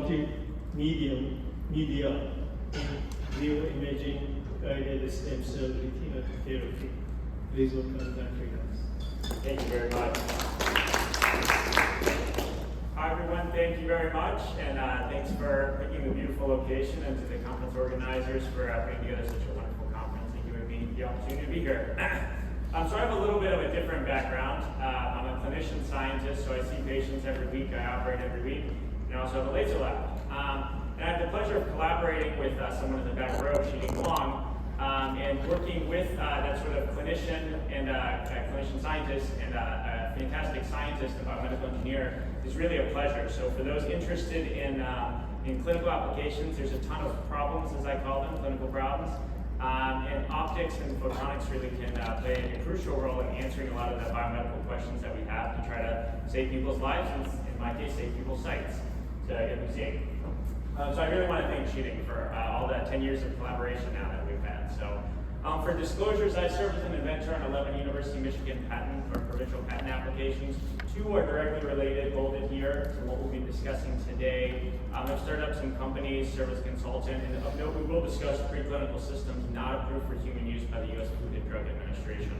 multimedia in vivo imaging guided stem cell retinal therapy. Please welcome Dr. Yannis. Thank you very much. Hi everyone, thank you very much, and thanks for picking the beautiful location, and to the conference organizers for putting together such a wonderful conference and giving me the opportunity to be here. So I have a little bit of a different background. I'm a clinician scientist, so I see patients every week, I operate every week, and I also have a laser lab. And I have the pleasure of collaborating with someone in the back row, Shooting Wong, and working with that sort of clinician and clinician scientist and a fantastic scientist and biomedical engineer is really a pleasure. So for those interested in clinical applications, there's a ton of problems, as I call them, clinical problems. And optics and photonics really can play a crucial role in answering a lot of the biomedical questions that we have to try to save people's lives, and in my case, save people's sights. So I really want to thank Shooting for all that 10 years of collaboration now that we've had. So for disclosures, I served as an inventor on 11 University of Michigan patent or provincial patent applications. 2 are directly related, bolded here, to what we'll be discussing today. I've started up some companies, served as a consultant, and of note, we will discuss preclinical systems not approved for human use by the U.S. Food and Drug Administration.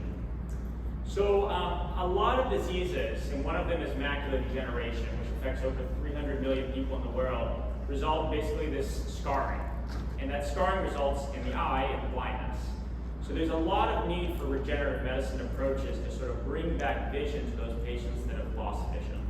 So a lot of diseases, and one of them is macular degeneration, which affects over 300 million people in the world, result in basically this scarring. And that scarring results in the eye and blindness. So there's a lot of need for regenerative medicine approaches to sort of bring back vision to those patients that have lost vision.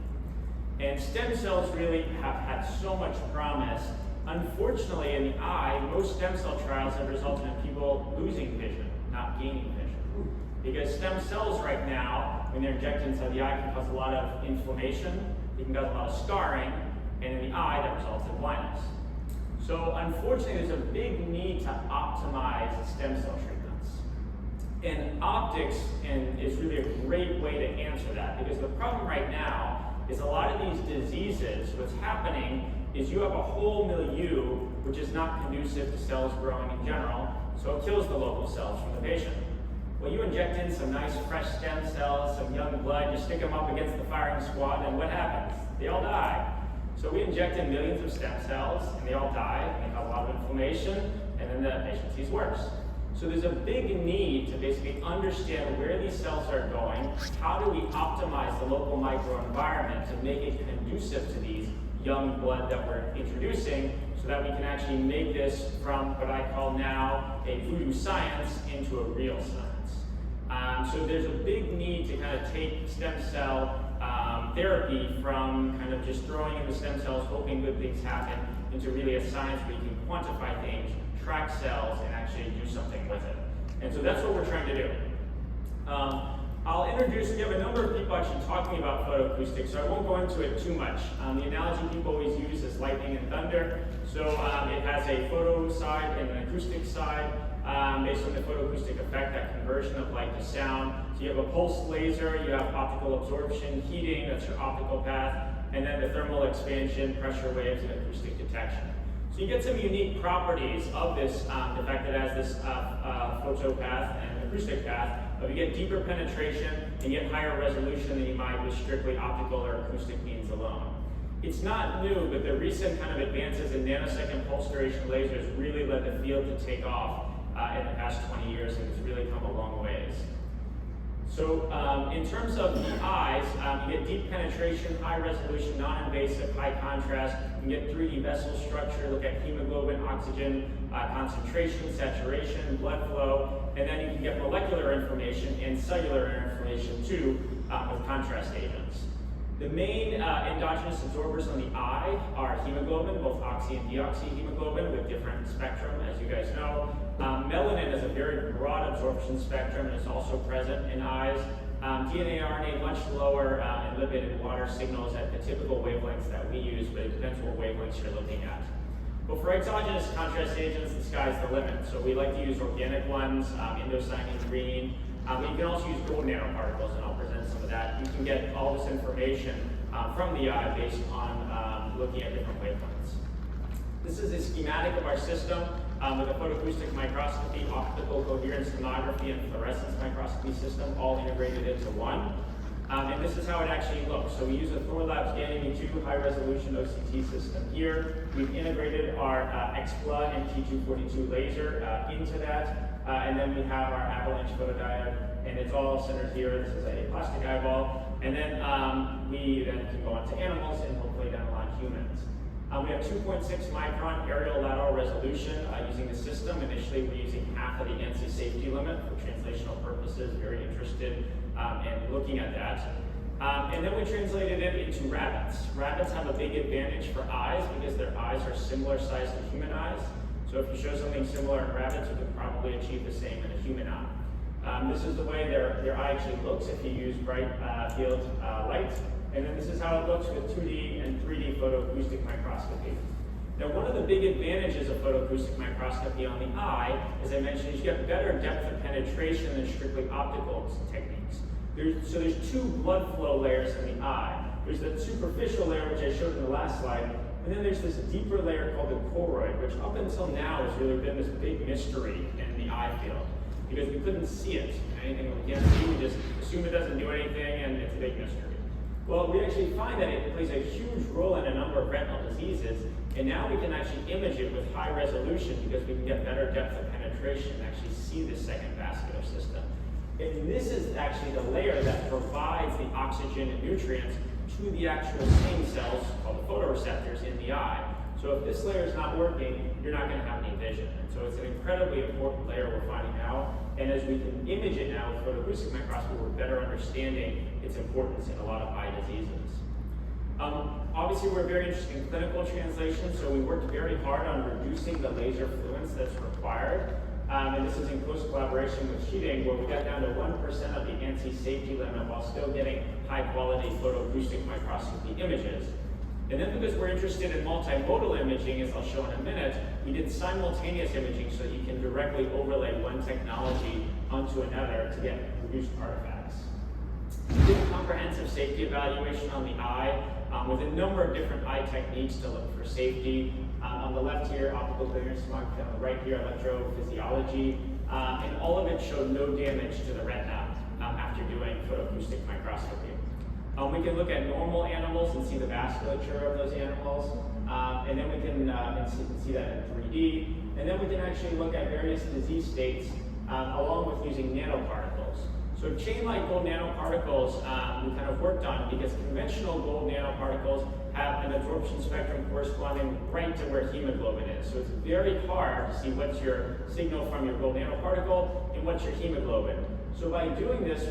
And stem cells really have had so much promise. Unfortunately, in the eye, most stem cell trials have resulted in people losing vision, not gaining vision. Because stem cells right now, when they're injected inside the eye, can cause a lot of inflammation, they can cause a lot of scarring, and in the eye, that results in blindness. So unfortunately, there's a big need to optimize stem cell treatments. And optics is really a great way to answer that, because the problem right now is a lot of these diseases, what's happening is you have a whole milieu which is not conducive to cells growing in general, so it kills the local cells from the patient. Well, you inject in some nice fresh stem cells, some young blood, you stick them up against the firing squad, and what happens? They all die. So we inject in millions of stem cells, and they all die, and they have a lot of inflammation, and then the patient sees worse. So there's a big need to basically understand where these cells are going, how do we optimize the local microenvironment to make it conducive to these young blood that we're introducing, so that we can actually make this from what I call now a voodoo science into a real science. So there's a big need to kind of take stem cell therapy from kind of just throwing in the stem cells, hoping good things happen, into really a science where you can quantify things, track cells, and actually do something with it. And so that's what we're trying to do. I'll introduce, we have a number of people actually talking about photoacoustics, so I won't go into it too much. The analogy people always use is lightning and thunder. So it has a photo side and an acoustic side. Based on the photoacoustic effect, that conversion of light to sound. So you have a pulsed laser, you have optical absorption, heating, that's your optical path, and then the thermal expansion, pressure waves, and acoustic detection. So you get some unique properties of this, the fact that it has this photo path and acoustic path, but you get deeper penetration and you get higher resolution than you might with strictly optical or acoustic means alone. It's not new, but the recent kind of advances in nanosecond pulse duration lasers really led the field to take off in the past 20 years, and it's really come a long ways. So in terms of the eyes, you get deep penetration, high resolution, non-invasive, high contrast. You can get 3D vessel structure, look at hemoglobin, oxygen concentration, saturation, blood flow, and then you can get molecular information and cellular information too with contrast agents. The main endogenous absorbers on the eye are hemoglobin, both oxy and deoxyhemoglobin with different spectrum, as you guys know. Melanin is a very broad absorption spectrum and is also present in eyes. DNA, RNA much lower, and lipid and water signals at the typical wavelengths that we use, but it depends what wavelengths you're looking at. But for exogenous contrast agents, the sky's the limit. So we like to use organic ones, indocyanine green. But you can also use gold nanoparticles, and I'll present some of that. You can get all this information from the eye based on looking at different wavelengths. This is a schematic of our system with a photoacoustic microscopy, optical coherence tomography, and fluorescence microscopy system all integrated into one. And this is how it actually looks. So we use a Thorlabs Ganymede 2 high-resolution OCT system here. We've integrated our XPLA and T242 laser into that. And then we have our avalanche photodiode, and it's all centered here. This is a plastic eyeball. And then we then can go on to animals and hopefully down the line humans. We have 2.6 micron aerial lateral resolution using the system. Initially, we're using half of the ANSI safety limit for translational purposes. Very interested in looking at that. And then we translated it into rabbits. Rabbits have a big advantage for eyes because their eyes are similar size to human eyes. So if you show something similar in rabbits, you can probably achieve the same in a human eye. This is the way their eye actually looks if you use bright field light. And then this is how it looks with 2D and 3D photoacoustic microscopy. Now, one of the big advantages of photoacoustic microscopy on the eye, as I mentioned, is you get better depth of penetration than strictly optical techniques. So there's two blood flow layers in the eye. There's the superficial layer, which I showed in the last slide, and then there's this deeper layer called the choroid, which up until now has really been this big mystery in the eye field, because we couldn't see it. Anything we can't see, we just assume it doesn't do anything, and it's a big mystery. Well, we actually find that it plays a huge role in a number of retinal diseases, and now we can actually image it with high resolution because we can get better depth of penetration and actually see the second vascular system. And this is actually the layer that provides the oxygen and nutrients to the actual same cells called the photoreceptors in the eye. So if this layer is not working, you're not going to have any vision. And so it's an incredibly important layer we're finding now. And as we can image it now with photoacoustic microscopy, we're better understanding its importance in a lot of eye diseases. Obviously, we're very interested in clinical translation, so we worked very hard on reducing the laser fluence that's required. And this is in close collaboration with Cheating, where we got down to 1% of the ANSI safety limit while still getting high-quality photoacoustic microscopy images. And then because we're interested in multimodal imaging, as I'll show in a minute, we did simultaneous imaging so that you can directly overlay one technology onto another to get reduced artifacts. We did a comprehensive safety evaluation on the eye with a number of different eye techniques to look for safety. On the left here, optical clearance, on the right here, electrophysiology, and all of it showed no damage to the retina after doing photoacoustic microscopy. We can look at normal animals and see the vasculature of those animals, and then we can see that in 3D, and then we can actually look at various disease states along with using nanoparticles. So chain-like gold nanoparticles we kind of worked on because conventional gold nanoparticles have an absorption spectrum corresponding right to where hemoglobin is. So it's very hard to see what's your signal from your gold nanoparticle and what's your hemoglobin. So by doing this,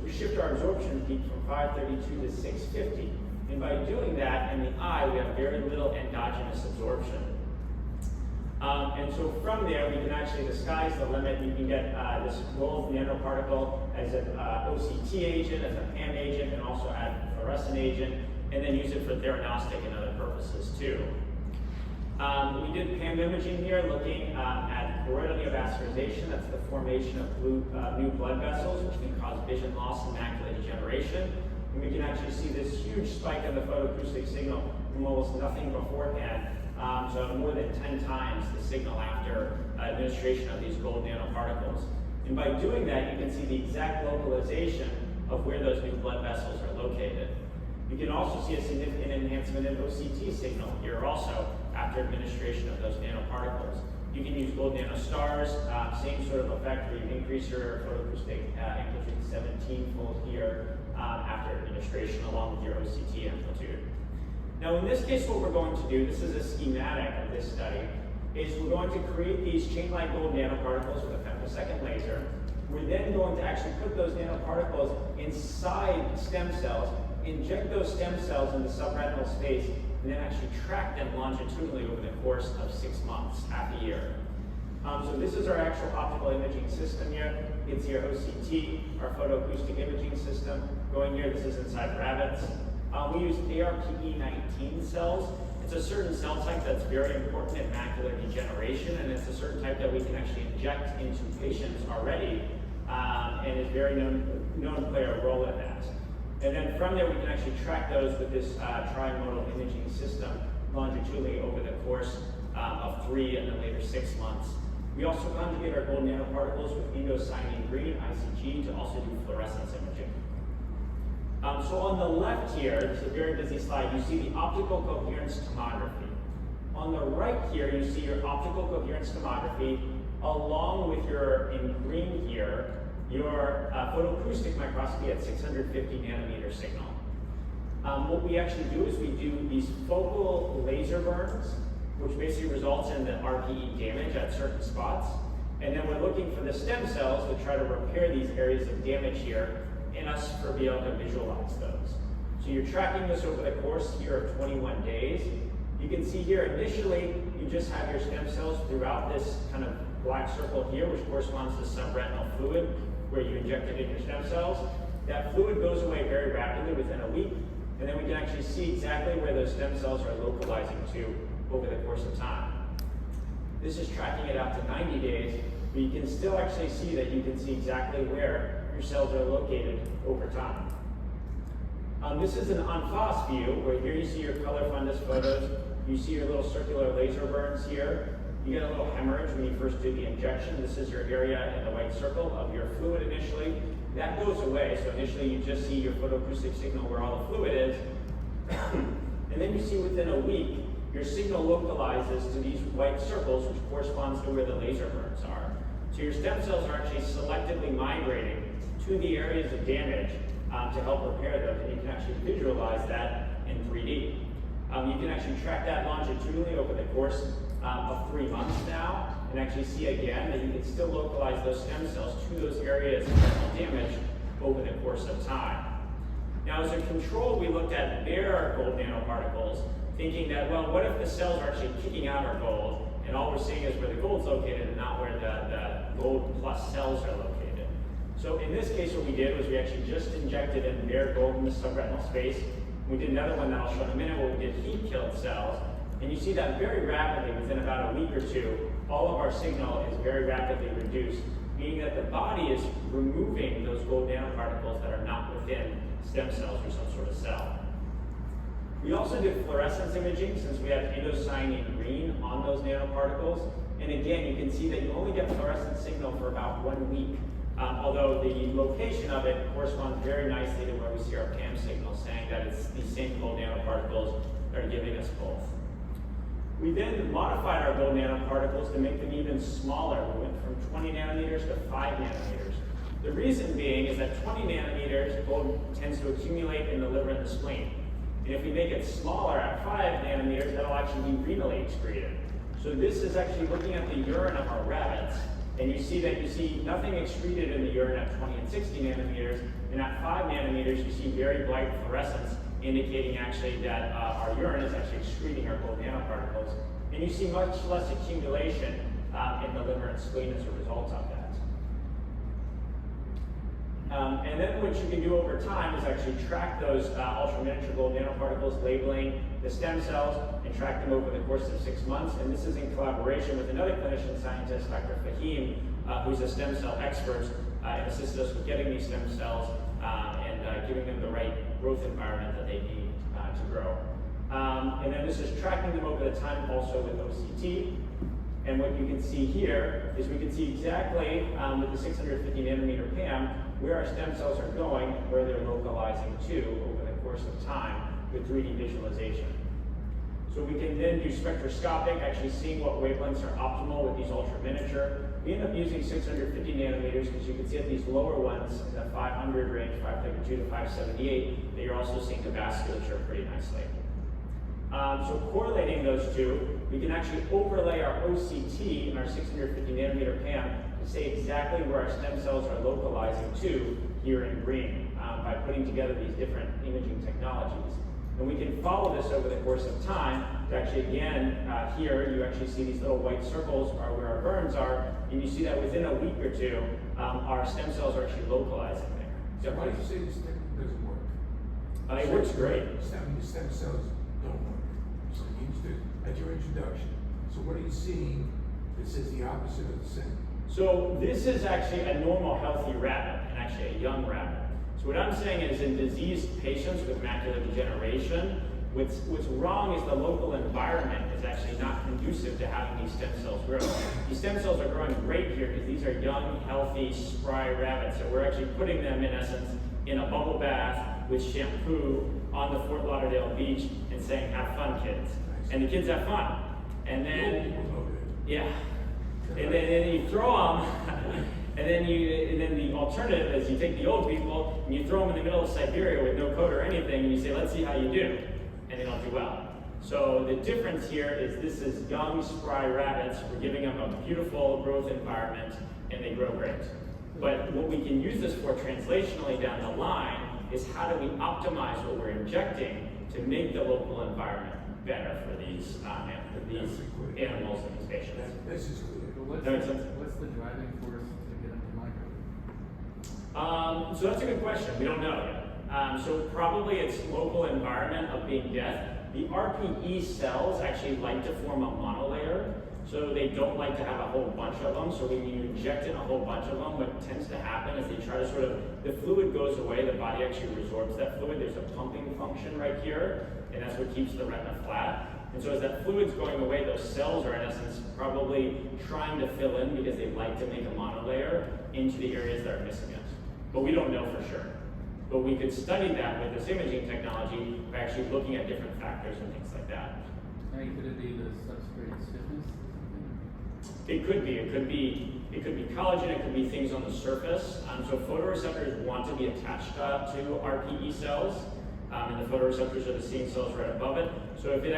we shift our absorption peak from 532 to 650. And by doing that in the eye, we have very little endogenous absorption. And so from there, we can actually, the sky's the limit. You can get this gold nanoparticle as an OCT agent, as a PAM agent, and also add a fluorescent agent, and then use it for theranostic and other purposes too. We did PAM imaging here, looking at choroidal neovascularization. That's the formation of new blood vessels, which can cause vision loss and macular degeneration. And we can actually see this huge spike in the photoacoustic signal from almost nothing beforehand. So more than 10 times the signal after administration of these gold nanoparticles. And by doing that, you can see the exact localization of where those new blood vessels are located. You can also see a significant enhancement in OCT signal here also after administration of those nanoparticles. You can use gold nanostars, same sort of effect where you increase your photoacoustic amplitude 17-fold here after administration along with your OCT amplitude. Now in this case, what we're going to do, this is a schematic of this study, is we're going to create these chain-like gold nanoparticles with a femtosecond laser. We're then going to actually put those nanoparticles inside stem cells, inject those stem cells into subretinal space, and then actually track them longitudinally over the course of 6 months, half a year. So this is our actual optical imaging system here. It's your OCT, our photoacoustic imaging system. Going here, this is inside rabbits. We use ARPE19 cells. It's a certain cell type that's very important in macular degeneration, and it's a certain type that we can actually inject into patients already, and is very known to play a role in that. And then from there, we can actually track those with this trimodal imaging system longitudinally over the course of 3 and then later 6 months. We also conjugate our gold nanoparticles with indocyanine green, ICG, to also do fluorescence imaging. So on the left here, it's a very busy slide, you see the optical coherence tomography. On the right here, you see your optical coherence tomography, along with your, in green here, your photoacoustic microscopy at 650 nanometer signal. What we actually do is we do these focal laser burns, which basically results in the RPE damage at certain spots. And then we're looking for the stem cells to try to repair these areas of damage here in us for being able to visualize those. So you're tracking this over the course here of 21 days. You can see here initially you just have your stem cells throughout this kind of black circle here, which corresponds to subretinal fluid, where you injected in your stem cells. That fluid goes away very rapidly within a week, and then we can actually see exactly where those stem cells are localizing to over the course of time. This is tracking it out to 90 days, but you can still actually see that you can see exactly where your cells are located over time. This is an en face view, where here you see your color fundus photos, you see your little circular laser burns here, you get a little hemorrhage when you first do the injection. This is your area in the white circle of your fluid initially. That goes away, so initially you just see your photoacoustic signal where all the fluid is, and then you see within a week, your signal localizes to these white circles, which corresponds to where the laser burns are. So your stem cells are actually selectively migrating to the areas of damage to help repair them, and you can actually visualize that in 3D. You can actually track that longitudinally over the course of 3 months now, and actually see again that you can still localize those stem cells to those areas of damage over the course of time. Now, as a control, we looked at bare gold nanoparticles, thinking that, well, what if the cells are actually kicking out our gold, and all we're seeing is where the gold's located and not where the gold plus cells are located. So in this case, what we did was we actually just injected in bare gold in the subretinal space. We did another one that I'll show in a minute where we did heat-killed cells, and you see that very rapidly, within about a week or two, all of our signal is very rapidly reduced, meaning that the body is removing those gold nanoparticles that are not within stem cells or some sort of cell. We also did fluorescence imaging, since we have indocyanine green on those nanoparticles. And again, you can see that you only get fluorescent signal for about 1 week, although the location of it corresponds very nicely to where we see our PAM signal, saying that it's these same gold nanoparticles that are giving us both. We then modified our gold nanoparticles to make them even smaller. We went from 20 nanometers to 5 nanometers. The reason being is that 20 nanometers, gold tends to accumulate in the liver and the spleen. And if we make it smaller at 5 nanometers, that'll actually be renally excreted. So this is actually looking at the urine of our rabbits, and you see nothing excreted in the urine at 20 and 60 nanometers, and at 5 nanometers you see very bright fluorescence, indicating actually that our urine is actually excreting our gold nanoparticles. And you see much less accumulation in the liver and spleen as a result of that. And then what you can do over time is actually track those ultra-miniature gold nanoparticles, labeling the stem cells, and track them over the course of 6 months. And this is in collaboration with another clinician scientist, Dr. Fahim, who's a stem cell expert, and assisted us with getting these stem cells and giving them the right growth environment that they need to grow. And then this is tracking them over the time also with OCT. And what you can see here is we can see exactly with the 650 nanometer PAM where our stem cells are going, where they're localizing to over the course of time with 3D visualization. So we can then do spectroscopic, actually seeing what wavelengths are optimal with these ultra miniature. We end up using 650 nanometers because you can see at these lower ones, in the 500 range, 532 to 578, that you're also seeing the vasculature pretty nicely. So correlating those two, we can actually overlay our OCT and our 650 nanometer PAM to say exactly where our stem cells are localizing to here in green by putting together these different imaging technologies. And we can follow this over the course of time to actually, again, here you actually see these little white circles are where our burns are, and you see that within a week or two, our stem cells are actually localizing there. So why do you say this thing doesn't work? It works great. Stem cells don't work. So you used it at your introduction. So what are you seeing that says the opposite of the same? So this is actually a normal healthy rabbit, and actually a young rabbit. So what I'm saying is in diseased patients with macular degeneration, what's wrong is the local environment is actually not conducive to having these stem cells grow. These stem cells are growing great here because these are young, healthy, spry rabbits. So we're actually putting them, in essence, in a bubble bath with shampoo on the Fort Lauderdale beach and saying, "Have fun, kids." And the kids have fun. And then, yeah. And then you throw them, and then the alternative is you take the old people and you throw them in the middle of Siberia with no coat or anything, and you say, "Let's see how you do," and they don't do well. So the difference here is this is young, spry rabbits. We're giving them a beautiful growth environment, and they grow great. But what we can use this for translationally down the line is how do we optimize what we're injecting to make the local environment better for these animals and these patients. This is clear. What's the driving force to get into micro? So that's a good question. We don't know yet. So probably it's local environment of being death. The RPE cells actually like to form a monolayer, so they don't like to have a whole bunch of them. So when you inject in a whole bunch of them, what tends to happen is they try to the fluid goes away, the body actually resorbs that fluid. There's a pumping function right here, and that's what keeps the retina flat. And so as that fluid's going away, those cells are in essence probably trying to fill in because they like to make a monolayer into the areas that are missing it. But we don't know for sure. But we could study that with this imaging technology by actually looking at different factors and things like that. I mean, could it be the substrate stiffness or something? It could be. It could be collagen. It could be things on the surface. So photoreceptors want to be attached to RPE cells, and the photoreceptors are the seeing cells right above it. So if they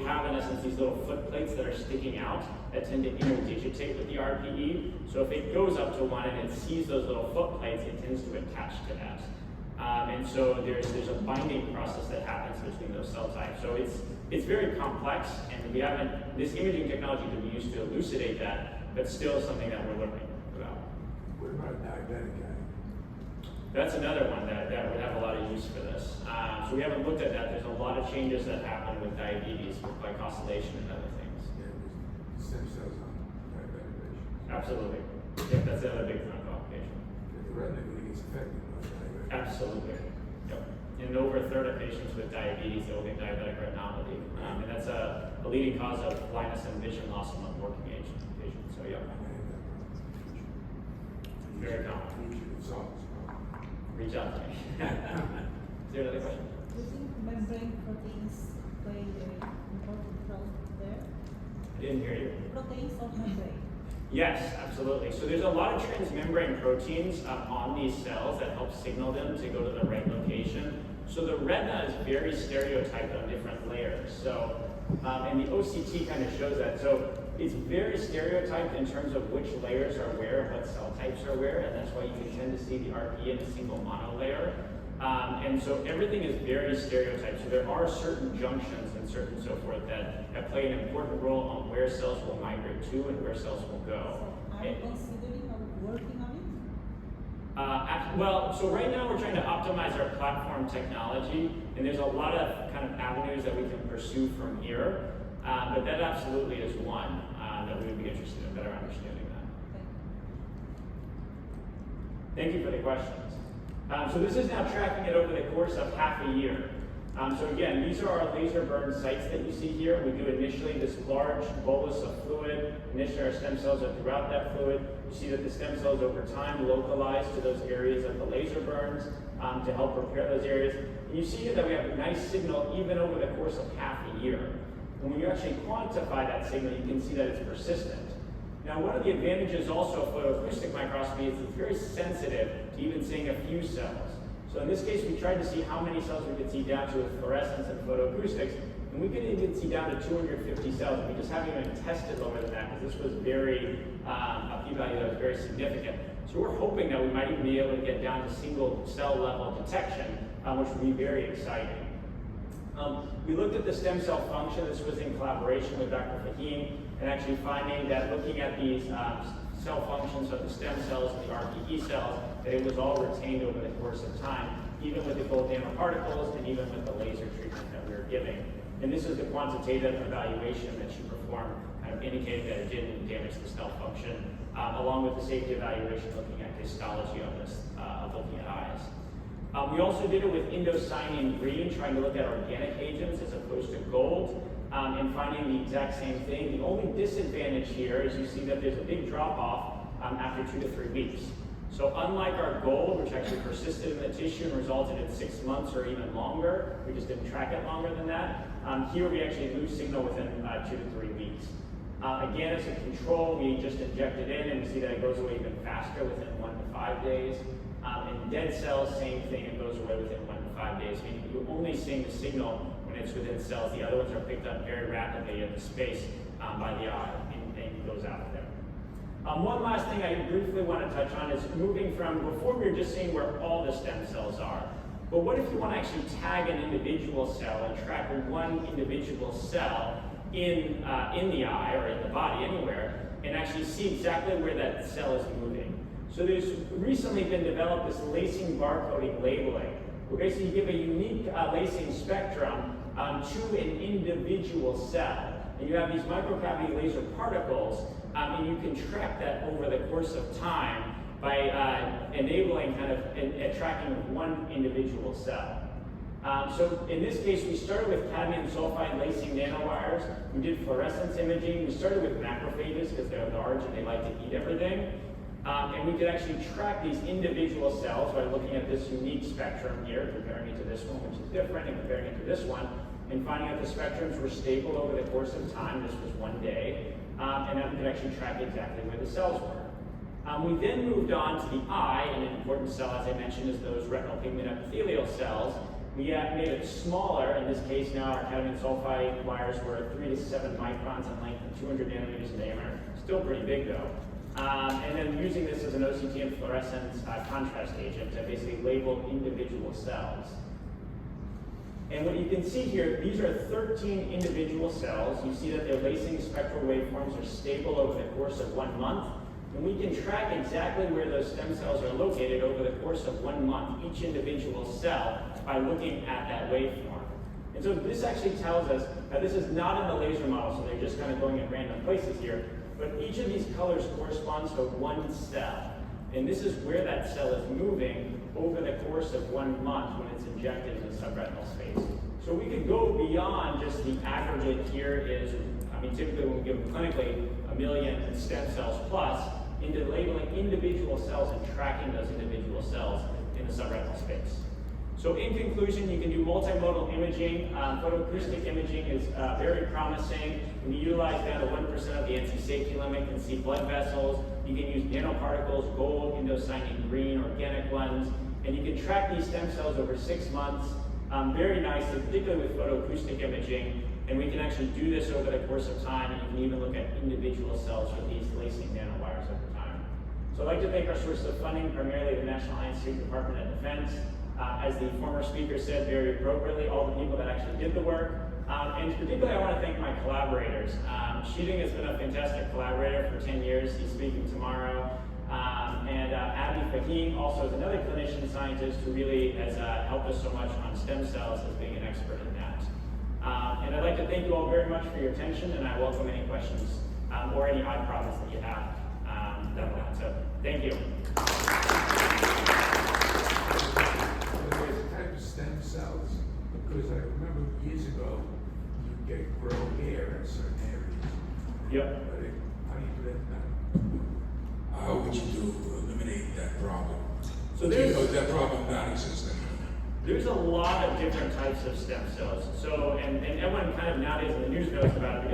have in essence these little foot plates that are sticking out that tend to interdigitate with the RPE. So if it goes up to one and it sees those little foot plates, it tends to attach to that. And so there's a binding process that happens between those cell types. So it's very complex, and this imaging technology can be used to elucidate that, but still something that we're learning about. What about a diabetic guy? That's another one that would have a lot of use for this. So we haven't looked at that. There's a lot of changes that happen with diabetes, with glycosylation and other things. Yeah, there's stem cells on diabetic patients. Absolutely. Yeah, that's another big complication. The retina really gets affected by diabetic. Absolutely. Yep. And over a third of patients with diabetes will get diabetic retinopathy. And that's a leading cause of blindness and vision loss among working age patients. So, yeah. Very common. Reach out to me. Is there another question? Do you think membrane proteins play an important role there? I didn't hear you. Proteins of membrane. Yes, absolutely. So there's a lot of transmembrane proteins on these cells that help signal them to go to the right location. So the retina is very stereotyped on different layers. So, and the OCT kind of shows that. So it's very stereotyped in terms of which layers are where and what cell types are where, and that's why you can tend to see the RPE in a single monolayer. And so everything is very stereotyped. So there are certain junctions and certain so forth that play an important role on where cells will migrate to and where cells will go. So are you considering working on it? Well, so right now we're trying to optimize our platform technology, and there's a lot of kind of avenues that we can pursue from here. But that absolutely is one that we would be interested in better understanding that. Thank you for the questions. So this is now tracking it over the course of half a year. So again, these are our laser burn sites that you see here. We do initially this large bolus of fluid. Initially our stem cells are throughout that fluid. You see that the stem cells over time localize to those areas of the laser burns to help repair those areas. And you see here that we have a nice signal even over the course of half a year. And when you actually quantify that signal, you can see that it's persistent. Now, one of the advantages also of photoacoustic microscopy is it's very sensitive to even seeing a few cells. So in this case, we tried to see how many cells we could see down to with fluorescence and photoacoustics, and we could even see down to 250 cells. We just haven't even tested lower than that because this was very, a p-value that was very significant. So we're hoping that we might even be able to get down to single cell level detection, which would be very exciting. We looked at the stem cell function. This was in collaboration with Dr. Fahim, and actually finding that looking at these cell functions of the stem cells and the RPE cells, that it was all retained over the course of time, even with the gold nanoparticles and even with the laser treatment that we were giving. And this is the quantitative evaluation that she performed, kind of indicating that it didn't damage the cell function, along with the safety evaluation looking at histology of this, looking at eyes. We also did it with indocyanine green, trying to look at organic agents as opposed to gold, and finding the exact same thing. The only disadvantage here is you see that there's a big drop-off after 2 to 3 weeks. So unlike our gold, which actually persisted in the tissue and resulted in 6 months or even longer, we just didn't track it longer than that, here we actually lose signal within 2 to 3 weeks. Again, as a control, we just inject it in and we see that it goes away even faster within 1 to 5 days. In dead cells, same thing, it goes away within 1 to 5 days, meaning you're only seeing the signal when it's within cells. The other ones are picked up very rapidly in the space by the eye and goes out of there. One last thing I briefly want to touch on is moving from, before we were just seeing where all the stem cells are, but what if you want to actually tag an individual cell and track one individual cell in the eye or in the body anywhere and actually see exactly where that cell is moving? So there's recently been developed this lacing barcoding labeling, where basically you give a unique lacing spectrum to an individual cell. And you have these microcavity laser particles, and you can track that over the course of time by enabling kind of a tracking of one individual cell. So in this case, we started with cadmium sulfide lacing nanowires. We did fluorescence imaging. We started with macrophages because they're large and they like to eat everything. And we could actually track these individual cells by looking at this unique spectrum here, comparing it to this one, which is different, and comparing it to this one, and finding out the spectrums were stable over the course of time. This was 1 day. And then we could actually track exactly where the cells were. We then moved on to the eye, and an important cell, as I mentioned, is those retinal pigment epithelial cells. We made it smaller. In this case now, our cadmium sulfide wires were 3 to 7 microns in length and 200 nanometers in diameter. Still pretty big though. And then using this as an OCT and fluorescence contrast agent to basically label individual cells. And what you can see here, these are 13 individual cells. You see that their lacing spectral waveforms are stable over the course of 1 month. And we can track exactly where those stem cells are located over the course of 1 month, each individual cell, by looking at that waveform. And so this actually tells us that this is not in the laser model, so they're just kind of going in random places here, but each of these colors corresponds to one cell. And this is where that cell is moving over the course of 1 month when it's injected in the subretinal space. So we could go beyond just the aggregate here is, I mean, typically when we give them clinically 1 million stem cells plus, into labeling individual cells and tracking those individual cells in the subretinal space. So in conclusion, you can do multimodal imaging. Photoacoustic imaging is very promising. When you utilize down to 1% of the NC safety limit, you can see blood vessels. You can use nanoparticles, gold, indocyanine green, organic ones, and you can track these stem cells over 6 months very nicely, particularly with photoacoustic imaging. And we can actually do this over the course of time, and you can even look at individual cells with these lacing nanowires over time. So I'd like to thank our sources of funding, primarily the National Eye Institute Department of Defense. As the former speaker said very appropriately, all the people that actually did the work. And particularly I want to thank my collaborators. Sheeting has been a fantastic collaborator for 10 years. He's speaking tomorrow. And Abby Fahim also is another clinician scientist who really has helped us so much on stem cells as being an expert in that. And I'd like to thank you all very much for your attention, and I welcome any questions or any odd problems that you have down the line. So thank you. There's a type of stem cells, because I remember years ago, you get grow hair in certain areas. Yep. But how do you do that now? How would you do to eliminate that problem? So Do you there's- know is that problem non-existent? There's a lot of different types of stem cells. So, and everyone kind of nowadays in the news knows about it because